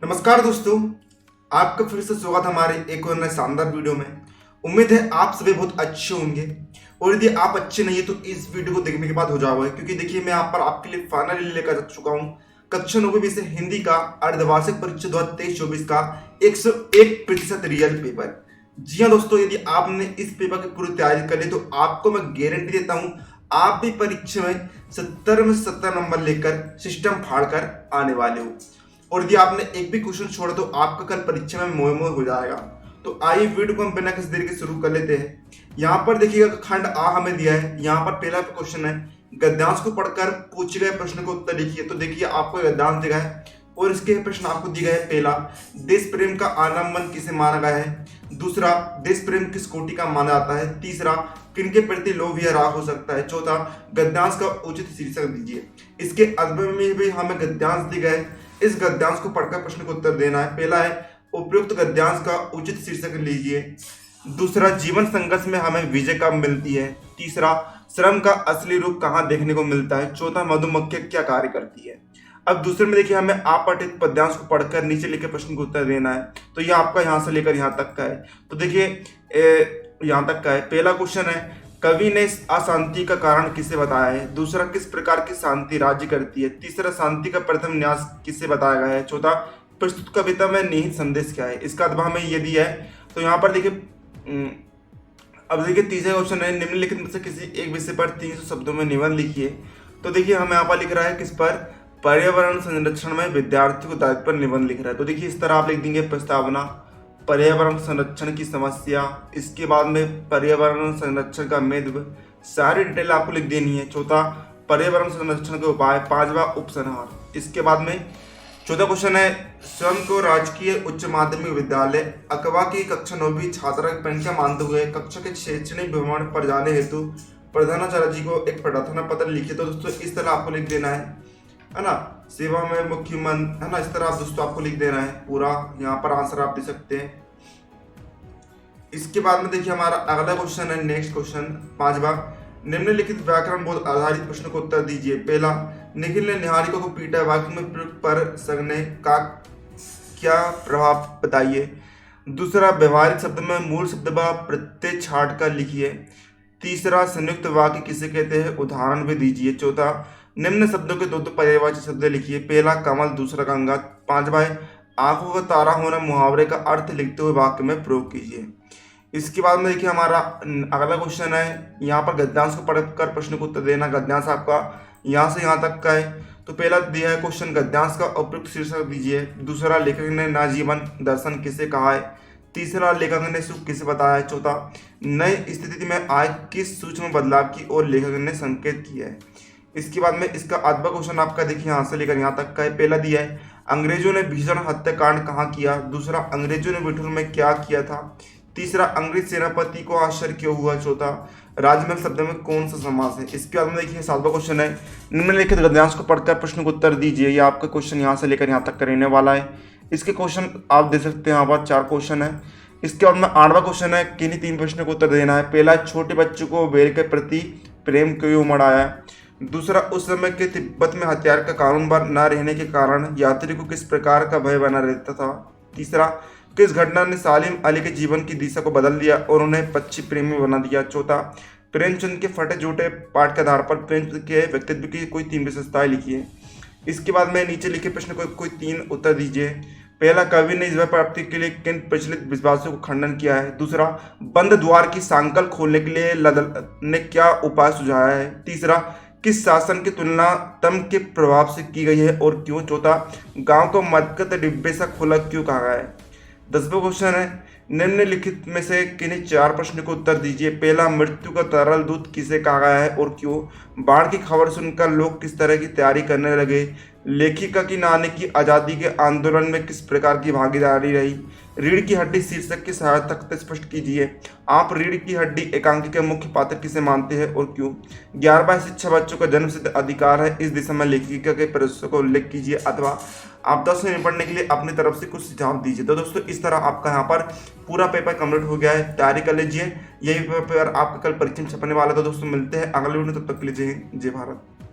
नमस्कार दोस्तों, आपका फिर से स्वागत है हमारे एक और नए शानदार वीडियो में। उम्मीद है आप सभी बहुत अच्छे होंगे और यदि आप अच्छे नहीं है तो इस वीडियो को देखने के बाद हो जाओगे, क्योंकि देखिए मैं यहाँ पर आपके लिए फाइनली लेकर चुका हूँ कक्षा 9वीं विषय हिंदी का अर्धवार्षिक परीक्षा 2023-24 का 101% रियल पेपर। जी हाँ दोस्तों, यदि आपने इस पेपर की पूरी तैयारी कर ली तो आपको मैं गारंटी देता हूँ आप भी परीक्षा में 70 में 70 नंबर लेकर सिस्टम फाड़ कर आने वाले हो। और यदि आपने एक भी क्वेश्चन छोड़ा तो आपका कल परीक्षा में मोह मोह हो जाएगा। तो आइए वीडियो को हम बिना किसी देर के शुरू कर लेते हैं। यहाँ पर देखिएगा खंड आ हमें दिया है। यहाँ पर पहला क्वेश्चन है, गद्यांश को पढ़कर पूछे गए प्रश्न को उत्तर लिखिए। तो देखिए आपको गद्यांश दिया है और इसके प्रश्न आपको दिए गए हैं। पहला, देश प्रेम का आलम्बन किसे माना गया है। दूसरा, देश प्रेम किस कोटि का माना जाता है। तीसरा, किनके प्रति लोभ या राग हो सकता है। चौथा, गद्यांश का उचित शीर्षक दीजिए। इसके अध्याय में भी हमें गद्यांश दिए गए, इस गद्यांश को पढ़कर प्रश्न को उत्तर देना है। पहला है, उपयुक्त गद्यांश का उचित शीर्षक लीजिए। दूसरा, जीवन संघर्ष में हमें विजय कब मिलती है। तीसरा, श्रम का असली रूप कहाँ देखने को मिलता है। चौथा, मधुमक्खी क्या कार्य करती है। अब दूसरे में देखिए हमें आपठित पद्यांश को पढ़कर नीचे लिखे प्रश्न को उत्तर देना है। तो ये आपका यहाँ से लेकर यहाँ तक का है। तो देखिए यहाँ तक का है। पहला क्वेश्चन है, कवि ने अशांति का कारण किसे बताया है। दूसरा, किस प्रकार की शांति राज्य करती है। तीसरा, शांति का प्रथम न्यास किसे बताया गया है। चौथा, प्रस्तुत कविता में निहित संदेश क्या है। इसका अथवा हमें ये दिया है। तो यहाँ पर देखिए अब देखिए तीसरा क्वेश्चन है, निम्नलिखित में से किसी एक विषय पर 300 शब्दों में निबंध लिखिए। तो देखिए हमें यहाँ पर लिख रहा है किस पर, पर्यावरण संरक्षण में विद्यार्थी को दायित्व पर निबंध लिख रहा है। तो देखिए इस तरह आप लिख देंगे, प्रस्तावना, पर्यावरण संरक्षण की समस्या, इसके बाद में पर्यावरण संरक्षण का महत्व, सारी डिटेल आपको लिख देनी है। चौथा, पर्यावरण संरक्षण के उपाय। पांचवा, उपसंहार। इसके बाद में चौथा क्वेश्चन है, स्वयं को राजकीय उच्च माध्यमिक विद्यालय अकवा की कक्षा 9वीं छात्रा की संख्या मानते हुए कक्षा के शैक्षणिक भ्रमण पर जाने हेतु प्रधानाचार्य जी को एक प्रार्थना पत्र लिखिए। तो दोस्तों इस तरह आपको लिख देना है ना। सेवा में मुख्य मन, है ना, इस तरह आप दोस्तों आपको लिख देना है पूरा। यहाँ पर आंसर आप दे सकते हैं। इसके बाद में देखिए हमारा अगला क्वेश्चन है, नेक्स्ट क्वेश्चन पांचवा, निम्नलिखित व्याकरण बोध आधारित प्रश्न को उत्तर दीजिए। पहला, निखिल ने निहारिका को पीटा, वाक्य में प्रयुक्त पर संज्ञा का क्या प्रभाव बताइए। दूसरा, व्यवहारिक शब्द में मूल शब्द व प्रत्यय छाट कर लिखिए। तीसरा, संयुक्त वाक्य किसे कहते हैं, उदाहरण भी दीजिए। चौथा, निम्न शब्दों के दो पर्यायवाची शब्द लिखिए। पहला, कमल, दूसरा, गंगा। पांचवा, आंखों का तारा होना मुहावरे का अर्थ लिखते हुए वाक्य में प्रयोग कीजिए। इसके बाद में देखिए हमारा अगला क्वेश्चन है, यहाँ पर गद्यांश को पढ़कर प्रश्न को उत्तर देना। गद्यांश आपका यहाँ से यहाँ तक का है। तो पहला दिया है क्वेश्चन, गद्यांश का उपयुक्त शीर्षक दीजिए। दूसरा, लेखक ने नवजीवन दर्शन किसे कहा है। तीसरा, लेखक ने सुख किसे बताया है। चौथा, नई स्थिति में आए किस सूक्ष्म बदलाव की ओर लेखक ने संकेत किया है। इसके बाद में इसका अथवा क्वेश्चन आपका देखिए यहाँ से लेकर यहाँ तक का है। पहला दिया है, अंग्रेजों ने भीषण हत्याकांड कहाँ किया। दूसरा, अंग्रेजों ने बिठूर में क्या किया था। तीसरा, अंग्रेज सेनापति को आश्चर्य क्यों हुआ। चौथा, राजमहल शब्द में कौन सा समास है। इसके बाद में देखिए सातवां क्वेश्चन है, निम्नलिखित गद्यांश को पढ़कर प्रश्न को उत्तर दीजिए। ये आपका क्वेश्चन यहाँ से लेकर यहाँ तक का रहने वाला है। इसके क्वेश्चन आप दे सकते हैं, यहाँ पर 4 क्वेश्चन है। इसके बाद में 8वां क्वेश्चन है, किन्हीं 3 प्रश्नों को उत्तर देना है। पहला, छोटे बच्चों को बैल के प्रति प्रेम क्यों मढ़ाया। दूसरा, उस समय के तिब्बत में हथियार का कानून न रहने के कारण यात्री को किस प्रकार का भय बना रहता था। तीसरा, किस घटना ने सालिम अली के जीवन की दिशा को बदल दिया और उन्हें पक्षी प्रेमी बना दिया। चौथा, प्रेमचंद के फटे झूठे पाठ के आधार पर प्रेमचंद के व्यक्तित्व की कोई 3 विशेषताएं लिखिए। इसके बाद में नीचे लिखे प्रश्न को कोई 3 उत्तर दीजिए। पहला, कवि ने ईश्वर प्राप्ति के लिए किन प्रचलित विश्वासों को खंडन किया है। दूसरा, बंद द्वार की सांकल खोलने के लिए लदल ने क्या उपाय सुझाया है। तीसरा, किस शासन की तुलना तम के प्रभाव से की गई है और क्यों। चौथा, गांव को मरकत डिब्बे सा खुला क्यों कहा गया है। 10वां क्वेश्चन है, निम्नलिखित में से किन्हीं 4 प्रश्न को उत्तर दीजिए। पहला, मृत्यु का तरल दूत किसे कहा गया है और क्यों। बाढ़ की खबर सुनकर लोग किस तरह की तैयारी करने लगे। लेखिका की नानी की आज़ादी के आंदोलन में किस प्रकार की भागीदारी रही। रीढ़ की हड्डी शीर्षक की सहायता से स्पष्ट कीजिए। आप रीढ़ की हड्डी एकांकी के मुख्य पात्र किसे मानते हैं और क्यों। 11वां, शिक्षा बच्चों का जन्मसिद्ध अधिकार है, इस दिशा में लेखिका के प्रयासों को उल्लेख कीजिए अथवा आपदा से निपटने के लिए अपनी तरफ से कुछ सुझाव दीजिए। तो दोस्तों इस तरह आपका यहाँ पर पूरा पेपर कंप्लीट हो गया है। तैयारी कर लीजिए, यही पेपर आपका कल परीक्षा में छपने वाला था। दोस्तों मिलते हैं अगले वीडियो, तब तक के लिए जय हिंद, जय भारत।